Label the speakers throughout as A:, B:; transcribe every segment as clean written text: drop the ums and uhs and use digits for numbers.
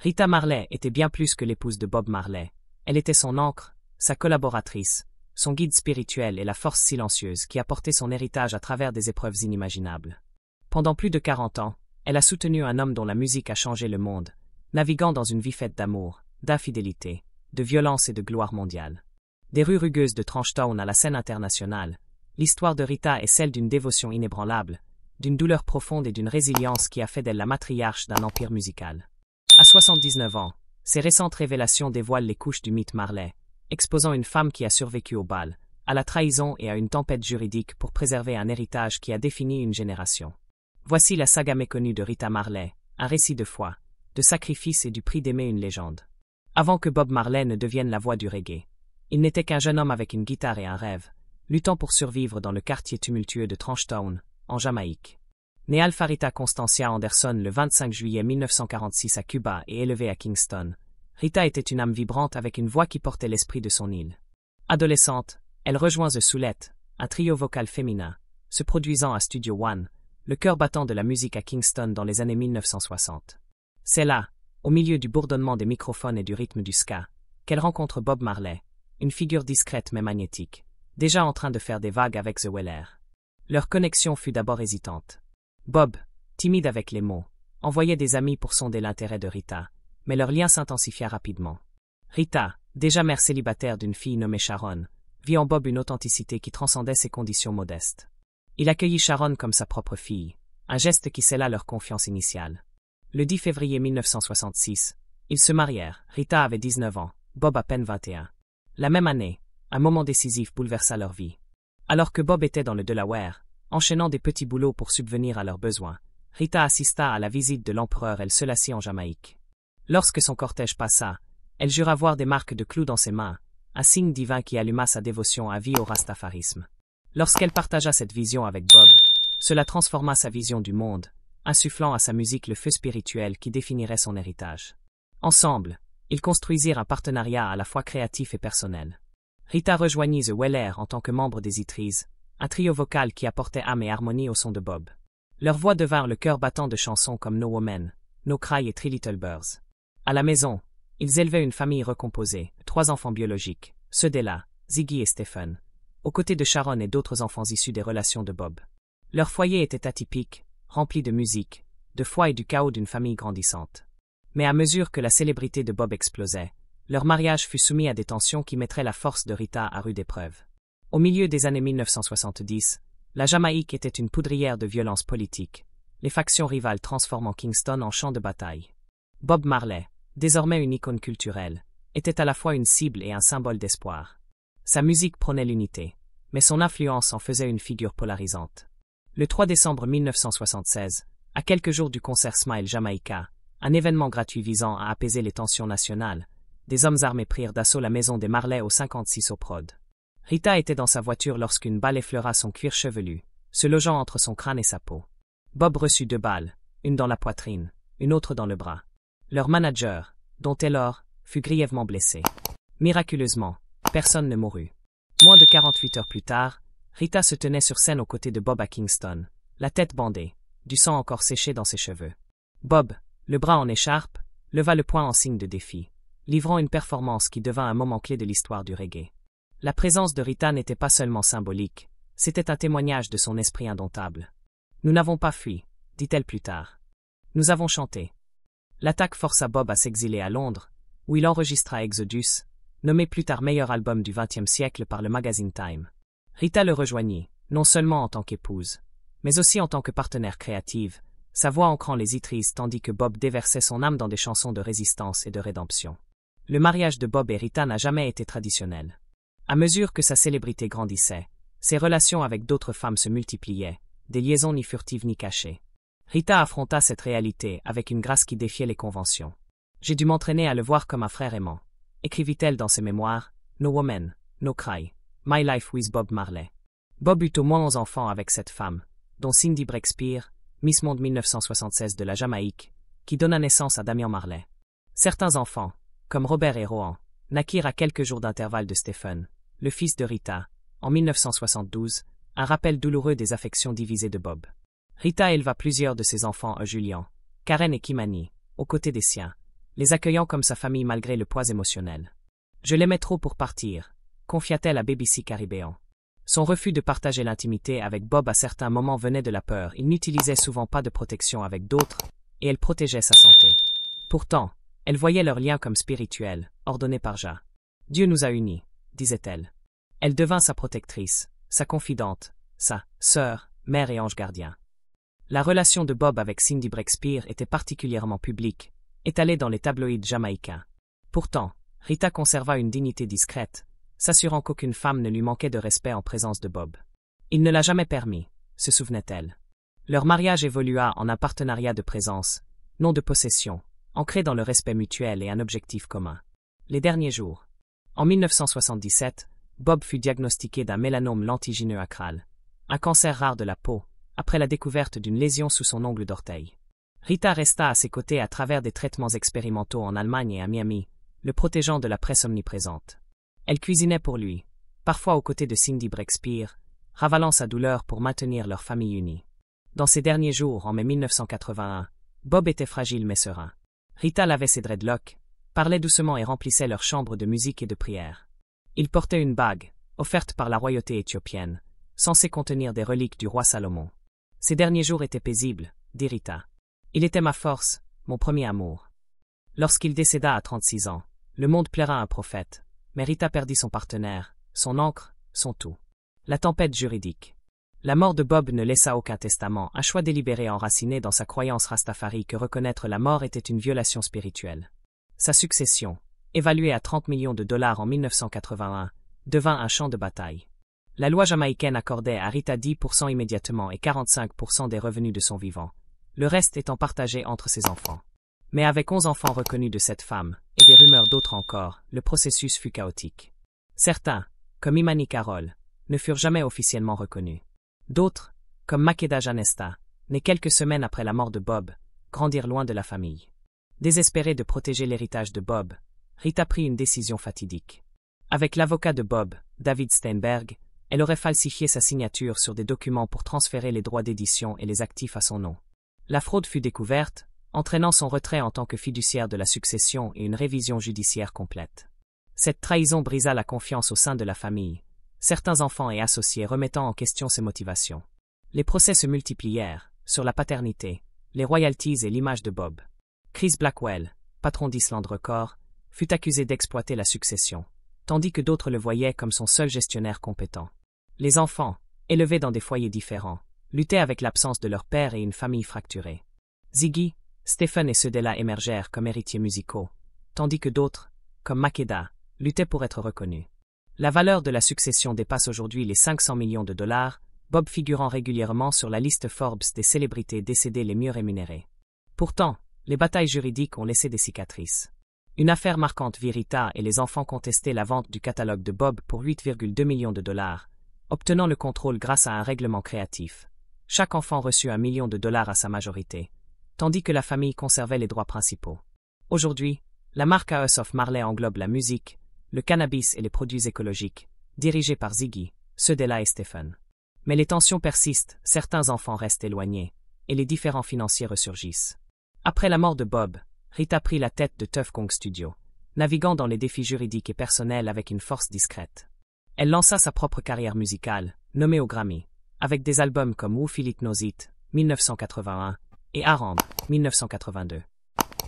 A: Rita Marley était bien plus que l'épouse de Bob Marley. Elle était son ancre, sa collaboratrice, son guide spirituel et la force silencieuse qui apportait son héritage à travers des épreuves inimaginables. Pendant plus de 40 ans, elle a soutenu un homme dont la musique a changé le monde, naviguant dans une vie faite d'amour, d'infidélité, de violence et de gloire mondiale. Des rues rugueuses de Trenchtown à la scène internationale, l'histoire de Rita est celle d'une dévotion inébranlable, d'une douleur profonde et d'une résilience qui a fait d'elle la matriarche d'un empire musical. À 79 ans, ces récentes révélations dévoilent les couches du mythe Marley, exposant une femme qui a survécu au bal, à la trahison et à une tempête juridique pour préserver un héritage qui a défini une génération. Voici la saga méconnue de Rita Marley, un récit de foi, de sacrifice et du prix d'aimer une légende. Avant que Bob Marley ne devienne la voix du reggae, il n'était qu'un jeune homme avec une guitare et un rêve, luttant pour survivre dans le quartier tumultueux de Trenchtown, en Jamaïque. Née Alpha Rita Constancia Anderson le 25 juillet 1946 à Cuba et élevée à Kingston, Rita était une âme vibrante avec une voix qui portait l'esprit de son île. Adolescente, elle rejoint The Soulette, un trio vocal féminin, se produisant à Studio One, le cœur battant de la musique à Kingston dans les années 1960. C'est là, au milieu du bourdonnement des microphones et du rythme du ska, qu'elle rencontre Bob Marley, une figure discrète mais magnétique, déjà en train de faire des vagues avec The Weller. Leur connexion fut d'abord hésitante. Bob, timide avec les mots, envoyait des amis pour sonder l'intérêt de Rita, mais leur lien s'intensifia rapidement. Rita, déjà mère célibataire d'une fille nommée Sharon, vit en Bob une authenticité qui transcendait ses conditions modestes. Il accueillit Sharon comme sa propre fille, un geste qui scella leur confiance initiale. Le 10 février 1966, ils se marièrent, Rita avait 19 ans, Bob à peine 21. La même année, un moment décisif bouleversa leur vie. Alors que Bob était dans le Delaware, enchaînant des petits boulots pour subvenir à leurs besoins, Rita assista à la visite de l'empereur El Selassie en Jamaïque. Lorsque son cortège passa, elle jura voir des marques de clous dans ses mains, un signe divin qui alluma sa dévotion à vie au rastafarisme. Lorsqu'elle partagea cette vision avec Bob, cela transforma sa vision du monde, insufflant à sa musique le feu spirituel qui définirait son héritage. Ensemble, ils construisirent un partenariat à la fois créatif et personnel. Rita rejoignit The Weller en tant que membre des E-Trees, un trio vocal qui apportait âme et harmonie au son de Bob. Leurs voix devinrent le cœur battant de chansons comme No Woman, No Cry et Three Little Birds. À la maison, ils élevaient une famille recomposée, 3 enfants biologiques, ceux d'Ella, Ziggy et Stephen, aux côtés de Sharon et d'autres enfants issus des relations de Bob. Leur foyer était atypique, rempli de musique, de foi et du chaos d'une famille grandissante. Mais à mesure que la célébrité de Bob explosait, leur mariage fut soumis à des tensions qui mettraient la force de Rita à rude épreuve. Au milieu des années 1970, la Jamaïque était une poudrière de violence politique, les factions rivales transformant Kingston en champ de bataille. Bob Marley, désormais une icône culturelle, était à la fois une cible et un symbole d'espoir. Sa musique prônait l'unité, mais son influence en faisait une figure polarisante. Le 3 décembre 1976, à quelques jours du concert Smile Jamaica, un événement gratuit visant à apaiser les tensions nationales, des hommes armés prirent d'assaut la maison des Marley au 56 au Prod. Rita était dans sa voiture lorsqu'une balle effleura son cuir chevelu, se logeant entre son crâne et sa peau. Bob reçut 2 balles, une dans la poitrine, une autre dans le bras. Leur manager, dont Taylor, fut grièvement blessé. Miraculeusement, personne ne mourut. Moins de 48 heures plus tard, Rita se tenait sur scène aux côtés de Bob à Kingston, la tête bandée, du sang encore séché dans ses cheveux. Bob, le bras en écharpe, leva le poing en signe de défi, livrant une performance qui devint un moment clé de l'histoire du reggae. La présence de Rita n'était pas seulement symbolique, c'était un témoignage de son esprit indomptable. « Nous n'avons pas fui », dit-elle plus tard. « Nous avons chanté. » L'attaque força Bob à s'exiler à Londres, où il enregistra Exodus, nommé plus tard meilleur album du XXe siècle par le magazine Time. Rita le rejoignit, non seulement en tant qu'épouse, mais aussi en tant que partenaire créative, sa voix ancrant les E-Trees tandis que Bob déversait son âme dans des chansons de résistance et de rédemption. Le mariage de Bob et Rita n'a jamais été traditionnel. À mesure que sa célébrité grandissait, ses relations avec d'autres femmes se multipliaient, des liaisons ni furtives ni cachées. Rita affronta cette réalité avec une grâce qui défiait les conventions. « J'ai dû m'entraîner à le voir comme un frère aimant », écrivit-elle dans ses mémoires, No Woman, No Cry, My Life with Bob Marley. Bob eut au moins 11 enfants avec cette femme, dont Cindy Breakspear, Miss Monde 1976 de la Jamaïque, qui donna naissance à Damian Marley. Certains enfants, comme Robert et Rohan, naquirent à quelques jours d'intervalle de Stephen, le fils de Rita, en 1972, un rappel douloureux des affections divisées de Bob. Rita éleva plusieurs de ses enfants à Julian, Karen et Kimani, aux côtés des siens, les accueillant comme sa famille malgré le poids émotionnel. Je l'aimais trop pour partir, confia-t-elle à BBC Caribéan. Son refus de partager l'intimité avec Bob à certains moments venait de la peur. Il n'utilisait souvent pas de protection avec d'autres, et elle protégeait sa santé. Pourtant, elle voyait leur lien comme spirituel, ordonné par Jah. Dieu nous a unis, disait-elle. Elle devint sa protectrice, sa confidente, sa sœur, mère et ange gardien. La relation de Bob avec Cindy Breakspear était particulièrement publique, étalée dans les tabloïds jamaïcains. Pourtant, Rita conserva une dignité discrète, s'assurant qu'aucune femme ne lui manquait de respect en présence de Bob. Il ne l'a jamais permis, se souvenait-elle. Leur mariage évolua en un partenariat de présence, non de possession, ancré dans le respect mutuel et un objectif commun. Les derniers jours. En 1977, Bob fut diagnostiqué d'un mélanome lentigineux acral, un cancer rare de la peau, après la découverte d'une lésion sous son ongle d'orteil. Rita resta à ses côtés à travers des traitements expérimentaux en Allemagne et à Miami, le protégeant de la presse omniprésente. Elle cuisinait pour lui, parfois aux côtés de Cindy Breakspear, ravalant sa douleur pour maintenir leur famille unie. Dans ces derniers jours, en mai 1981, Bob était fragile mais serein. Rita lavait ses dreadlocks, parlait doucement et remplissait leur chambre de musique et de prière. Il portait une bague, offerte par la royauté éthiopienne, censée contenir des reliques du roi Salomon. Ces derniers jours étaient paisibles, dit Rita. Il était ma force, mon premier amour. Lorsqu'il décéda à 36 ans, le monde plaira un prophète, mais Rita perdit son partenaire, son ancre, son tout. La tempête juridique. La mort de Bob ne laissa aucun testament, un choix délibéré enraciné dans sa croyance rastafari que reconnaître la mort était une violation spirituelle. Sa succession, évaluée à 30 millions de dollars en 1981, devint un champ de bataille. La loi jamaïcaine accordait à Rita 10% immédiatement et 45% des revenus de son vivant, le reste étant partagé entre ses enfants. Mais avec 11 enfants reconnus de cette femme, et des rumeurs d'autres encore, le processus fut chaotique. Certains, comme Imani Carroll, ne furent jamais officiellement reconnus. D'autres, comme Makeda Janesta, nés quelques semaines après la mort de Bob, grandirent loin de la famille. Désespérée de protéger l'héritage de Bob, Rita prit une décision fatidique. Avec l'avocat de Bob, David Steinberg, elle aurait falsifié sa signature sur des documents pour transférer les droits d'édition et les actifs à son nom. La fraude fut découverte, entraînant son retrait en tant que fiduciaire de la succession et une révision judiciaire complète. Cette trahison brisa la confiance au sein de la famille, certains enfants et associés remettant en question ses motivations. Les procès se multiplièrent, sur la paternité, les royalties et l'image de Bob. Chris Blackwell, patron d'Island Record, fut accusé d'exploiter la succession, tandis que d'autres le voyaient comme son seul gestionnaire compétent. Les enfants, élevés dans des foyers différents, luttaient avec l'absence de leur père et une famille fracturée. Ziggy, Stephen et Cedella émergèrent comme héritiers musicaux, tandis que d'autres, comme Makeda, luttaient pour être reconnus. La valeur de la succession dépasse aujourd'hui les 500 millions de dollars, Bob figurant régulièrement sur la liste Forbes des célébrités décédées les mieux rémunérées. Pourtant, les batailles juridiques ont laissé des cicatrices. Une affaire marquante vit Rita et les enfants contester la vente du catalogue de Bob pour 8,2 millions de dollars, obtenant le contrôle grâce à un règlement créatif. Chaque enfant reçut 1 million de dollars à sa majorité, tandis que la famille conservait les droits principaux. Aujourd'hui, la marque House of Marley englobe la musique, le cannabis et les produits écologiques, dirigés par Ziggy, Cedella et Stephen. Mais les tensions persistent, certains enfants restent éloignés, et les différends financiers ressurgissent. Après la mort de Bob, Rita prit la tête de Tuff Gong Studio, naviguant dans les défis juridiques et personnels avec une force discrète. Elle lança sa propre carrière musicale, nommée au Grammy, avec des albums comme Who Feel It Knows It, 1981, et Around, 1982.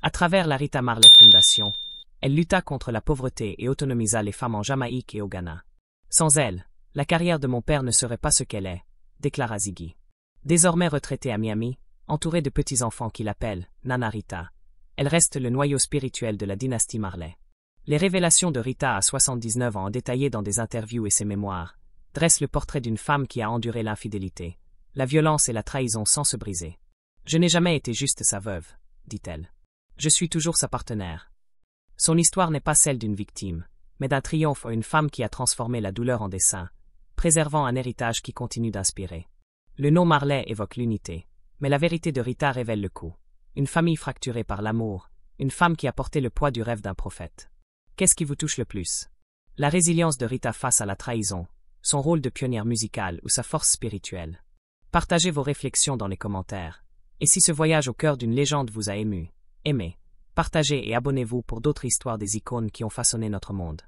A: À travers la Rita Marley Foundation, elle lutta contre la pauvreté et autonomisa les femmes en Jamaïque et au Ghana. Sans elle, la carrière de mon père ne serait pas ce qu'elle est, déclara Ziggy. Désormais retraitée à Miami, entourée de petits-enfants qui l'appellent Nana Rita, elle reste le noyau spirituel de la dynastie Marley. Les révélations de Rita à 79 ans détaillées dans des interviews et ses mémoires, dressent le portrait d'une femme qui a enduré l'infidélité, la violence et la trahison sans se briser. Je n'ai jamais été juste sa veuve, dit-elle. Je suis toujours sa partenaire. Son histoire n'est pas celle d'une victime, mais d'un triomphe à une femme qui a transformé la douleur en dessein, préservant un héritage qui continue d'inspirer. Le nom Marley évoque l'unité, mais la vérité de Rita révèle le coup. Une famille fracturée par l'amour, une femme qui a porté le poids du rêve d'un prophète. Qu'est-ce qui vous touche le plus? La résilience de Rita face à la trahison, son rôle de pionnière musicale ou sa force spirituelle? Partagez vos réflexions dans les commentaires. Et si ce voyage au cœur d'une légende vous a ému, aimez, Partagez et abonnez-vous pour d'autres histoires des icônes qui ont façonné notre monde.